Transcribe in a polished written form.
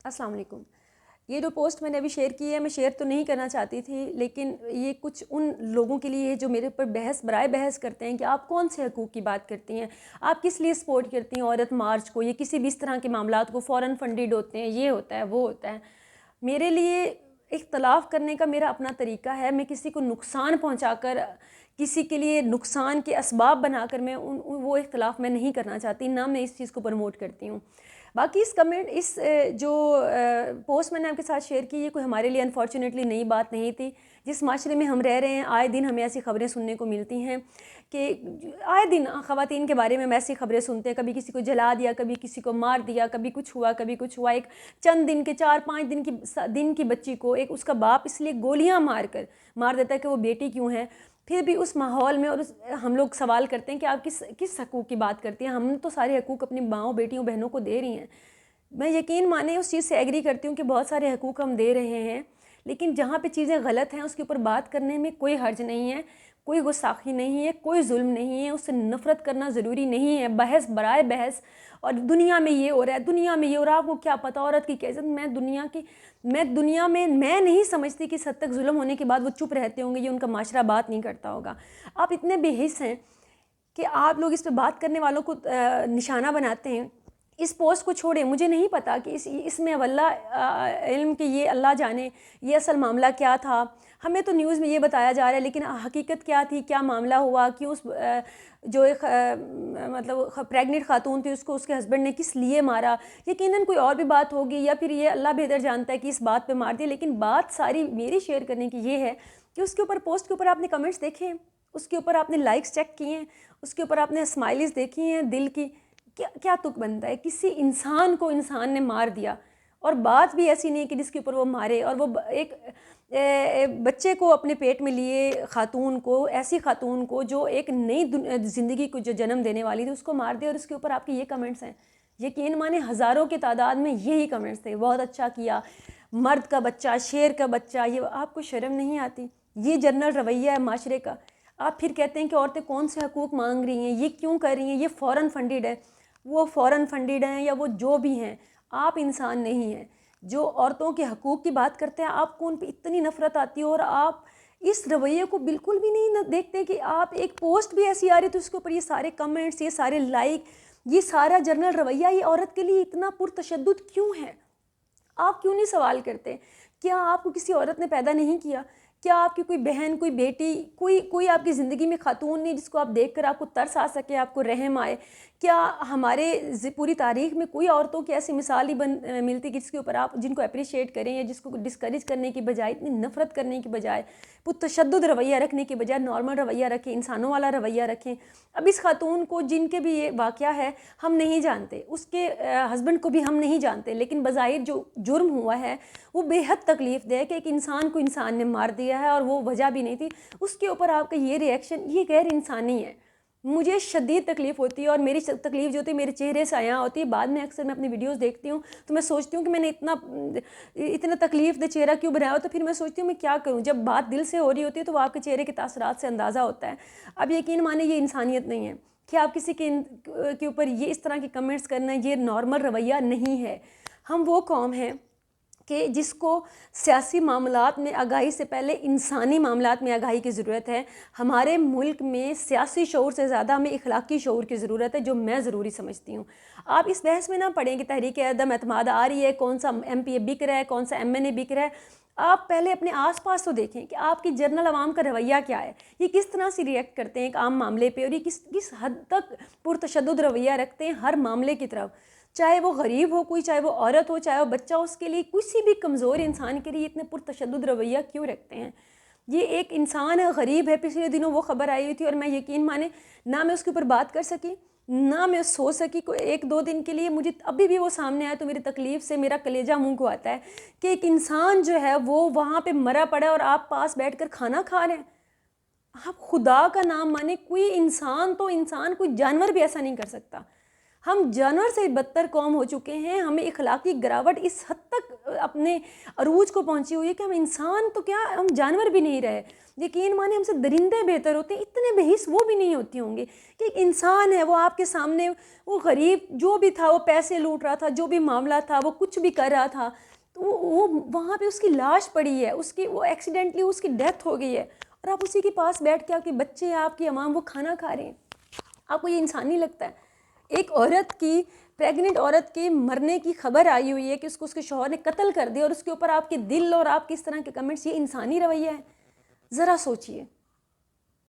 السلام علیکم۔ یہ جو پوسٹ میں نے ابھی شیئر کی ہے، میں شیئر تو نہیں کرنا چاہتی تھی، لیکن یہ کچھ ان لوگوں کے لیے ہے جو میرے اوپر برائے بحث کرتے ہیں کہ آپ کون سے حقوق کی بات کرتی ہیں، آپ کس لیے سپورٹ کرتی ہیں عورت مارچ کو، یا کسی بھی اس طرح کے معاملات کو فوراً فنڈیڈ ہوتے ہیں، یہ ہوتا ہے وہ ہوتا ہے۔ میرے لیے اختلاف کرنے کا میرا اپنا طریقہ ہے، میں کسی کو نقصان پہنچا کر، کسی کے لیے نقصان کے اسباب بنا کر میں وہ اختلاف میں نہیں کرنا چاہتی، نہ میں اس چیز کو پروموٹ کرتی ہوں۔ باقی اس جو پوسٹ میں نے آپ کے ساتھ شیئر کی، یہ کوئی ہمارے لیے انفارچونیٹلی نئی بات نہیں تھی۔ جس معاشرے میں ہم رہ رہے ہیں، آئے دن ہمیں ایسی خبریں سننے کو ملتی ہیں کہ آئے دن خواتین کے بارے میں ہم ایسی خبریں سنتے ہیں، کبھی کسی کو جلا دیا، کبھی کسی کو مار دیا، کبھی کچھ ہوا کبھی کچھ ہوا۔ ایک چند دن کے 4-5 دن کی بچی کو ایک اس کا باپ اس لیے گولیاں مار دیتا ہے کہ وہ بیٹی کیوں ہے۔ پھر بھی اس ماحول میں ہم لوگ سوال کرتے ہیں کہ آپ کس حقوق کی بات کرتی ہیں، ہم تو سارے حقوق اپنی ماؤں بیٹیوں بہنوں کو دے رہی ہیں۔ میں یقین مانیں اس چیز سے ایگری کرتی ہوں کہ بہت سارے حقوق ہم دے رہے ہیں، لیکن جہاں پہ چیزیں غلط ہیں اس کے اوپر بات کرنے میں کوئی حرج نہیں ہے، کوئی گستاخی نہیں ہے، کوئی ظلم نہیں ہے، اس سے نفرت کرنا ضروری نہیں ہے۔ بحث برائے بحث اور دنیا میں یہ ہو رہا ہے، دنیا میں یہ ہو رہا ہے، آپ کو کیا پتہ عورت کی کیسے، دنیا میں میں نہیں سمجھتی کہ اس حد تک ظلم ہونے کے بعد وہ چپ رہتے ہوں گے، یہ ان کا معاشرہ بات نہیں کرتا ہوگا۔ آپ اتنے بے حس ہیں کہ آپ لوگ اس پہ بات کرنے والوں کو نشانہ بناتے ہیں۔ اس پوسٹ کو چھوڑیں، مجھے نہیں پتا کہ اس میں واللہ علم کہ یہ اللہ جانے یہ اصل معاملہ کیا تھا۔ ہمیں تو نیوز میں یہ بتایا جا رہا ہے، لیکن حقیقت کیا تھی، کیا معاملہ ہوا، کیوں اس جو ایک مطلب پریگننٹ خاتون تھی اس کو اس کے ہسبینڈ نے کس لیے مارا، یقیناً کوئی اور بھی بات ہوگی، یا پھر یہ اللہ بہتر جانتا ہے کہ اس بات پہ مار دیا۔ لیکن بات ساری میری شیئر کرنے کی یہ ہے کہ اس کے اوپر پوسٹ کے اوپر آپ نے کمنٹس دیکھے، اس کے اوپر آپ نے لائکس چیک کیے ہیں، اس کے اوپر آپ نے اسمائلیز دیکھی ہیں دل کی، کیا تک بنتا ہے؟ کسی انسان کو انسان نے مار دیا، اور بات بھی ایسی نہیں کہ جس کے اوپر وہ مارے، اور وہ ایک بچے کو اپنے پیٹ میں لیے خاتون کو، ایسی خاتون کو جو ایک نئی زندگی کو جو جنم دینے والی تھی، اس کو مار دیا، اور اس کے اوپر آپ کے یہ کمنٹس ہیں۔ یقین مانے ہزاروں کی تعداد میں یہی کمنٹس تھے، بہت اچھا کیا، مرد کا بچہ، شیر کا بچہ، یہ آپ کو شرم نہیں آتی؟ یہ جنرل رویہ ہے معاشرے کا۔ آپ پھر کہتے ہیں کہ عورتیں کون سے حقوق مانگ رہی ہیں، یہ کیوں کر رہی ہیں، یہ فوراً فنڈیڈ ہے۔ وہ فوراً فنڈیڈ ہیں یا وہ جو بھی ہیں، آپ انسان نہیں ہیں۔ جو عورتوں کے حقوق کی بات کرتے ہیں، آپ کو ان پہ اتنی نفرت آتی ہے، اور آپ اس رویے کو بالکل بھی نہیں دیکھتے کہ آپ ایک پوسٹ بھی ایسی آ رہی تو اس کے اوپر یہ سارے کمنٹس، یہ سارے لائک، یہ سارا جنرل رویہ، یہ عورت کے لیے اتنا پرتشدد کیوں ہے؟ آپ کیوں نہیں سوال کرتے؟ کیا آپ کو کسی عورت نے پیدا نہیں کیا؟ کیا آپ کی کوئی بہن، کوئی بیٹی، کوئی آپ کی زندگی میں خاتون نہیں جس کو آپ دیکھ کر آپ کو ترس آ سکے، آپ کو رحم آئے؟ کیا ہمارے پوری تاریخ میں کوئی عورتوں کی ایسی مثال ہی ملتی کہ جس کے اوپر آپ جن کو اپریشیٹ کریں، یا جس کو ڈسکریج کرنے کی بجائے، اتنی نفرت کرنے کی بجائے، تشدد رویہ رکھنے کی بجائے نارمل رویہ رکھیں، انسانوں والا رویہ رکھیں؟ اب اس خاتون کو جن کے بھی یہ واقعہ ہے ہم نہیں جانتے، اس کے ہسبینڈ کو بھی ہم نہیں جانتے، لیکن بظاہر جو جرم ہوا ہے وہ بے حد تکلیف دہ ہے کہ ایک انسان کو انسان نے مار دیا ہے، اور وہ وجہ بھی نہیں تھی، اس کے اوپر آپ کا یہ ریئیکشن، یہ غیر انسانی ہے۔ مجھے شدید تکلیف ہوتی ہے، اور میری تکلیف جو ہوتی ہے میرے چہرے سے عیاں ہوتی ہے۔ بعد میں اکثر میں اپنی ویڈیوز دیکھتی ہوں تو میں سوچتی ہوں کہ میں نے اتنا تکلیف دہ چہرہ کیوں بنایا ہو، تو پھر میں سوچتی ہوں میں کیا کروں۔ جب بات دل سے ہو رہی ہوتی ہے تو وہ آپ کے چہرے کے تاثرات سے اندازہ ہوتا ہے۔ اب یقین مانیں یہ انسانیت نہیں ہے کہ آپ کسی کے اوپر یہ اس طرح کے کمنٹس کرنا، یہ نارمل رویہ نہیں ہے۔ ہم وہ قوم ہیں کہ جس کو سیاسی معاملات میں آگاہی سے پہلے انسانی معاملات میں آگاہی کی ضرورت ہے۔ ہمارے ملک میں سیاسی شعور سے زیادہ ہمیں اخلاقی شعور کی ضرورت ہے، جو میں ضروری سمجھتی ہوں۔ آپ اس بحث میں نہ پڑیں کہ تحریک عدم اعتماد آ رہی ہے، کون سا ایم پی اے بک رہا ہے، کون سا ایم این اے بک رہا ہے۔ آپ پہلے اپنے آس پاس تو دیکھیں کہ آپ کی جنرل عوام کا رویہ کیا ہے، یہ کس طرح سے ریئیکٹ کرتے ہیں ایک عام معاملے پہ، اور یہ کس حد تک پرتشدد رویہ رکھتے ہیں ہر معاملے کی طرف، چاہے وہ غریب ہو کوئی، چاہے وہ عورت ہو، چاہے وہ بچہ ہو، اس کے لیے کسی بھی کمزور انسان کے لیے اتنے پرتشدد رویہ کیوں رکھتے ہیں؟ یہ ایک انسان ہے، غریب ہے، پچھلے دنوں وہ خبر آئی ہوئی تھی، اور میں یقین مانے نہ میں اس کے اوپر بات کر سکی، نہ میں سو سکی کوئی 1-2 دن کے لیے۔ مجھے ابھی بھی وہ سامنے آیا تو میری تکلیف سے میرا کلیجہ منہ کو آتا ہے کہ ایک انسان جو ہے وہ وہاں پہ مرا پڑا ہے، اور آپ پاس بیٹھ کر کھانا کھا رہے ہیں۔ آپ خدا کا نام مانے، کوئی انسان تو انسان، کوئی جانور بھی ایسا نہیں کر سکتا۔ ہم جانور سے بدتر قوم ہو چکے ہیں. ہمیں اخلاقی گراوٹ اس حد تک اپنے عروج کو پہنچی ہوئی ہے کہ ہم انسان تو کیا ہم جانور بھی نہیں رہے. یقین مانے ہم سے درندے بہتر ہوتے ہیں. اتنے بے حس وہ بھی نہیں ہوتی ہوں گے کہ ایک انسان ہے وہ آپ کے سامنے وہ غریب جو بھی تھا وہ پیسے لوٹ رہا تھا, جو بھی معاملہ تھا وہ کچھ بھی کر رہا تھا, تو وہ وہاں پہ اس کی لاش پڑی ہے, اس کی وہ ایکسیڈنٹلی اس کی ڈیتھ ہو گئی ہے, اور آپ اسی کے پاس بیٹھ کے آپ کے بچے آپ کی عوام وہ کھانا کھا رہے ہیں. آپ کو یہ انسانی لگتا ہے؟ ایک عورت کی پریگننٹ عورت کے مرنے کی خبر آئی ہوئی ہے کہ اس کے شوہر نے قتل کر دیا, اور اس کے اوپر آپ کے دل اور آپ کے اس طرح کے کمنٹس, یہ انسانی رویہ ہے؟ ذرا سوچئے.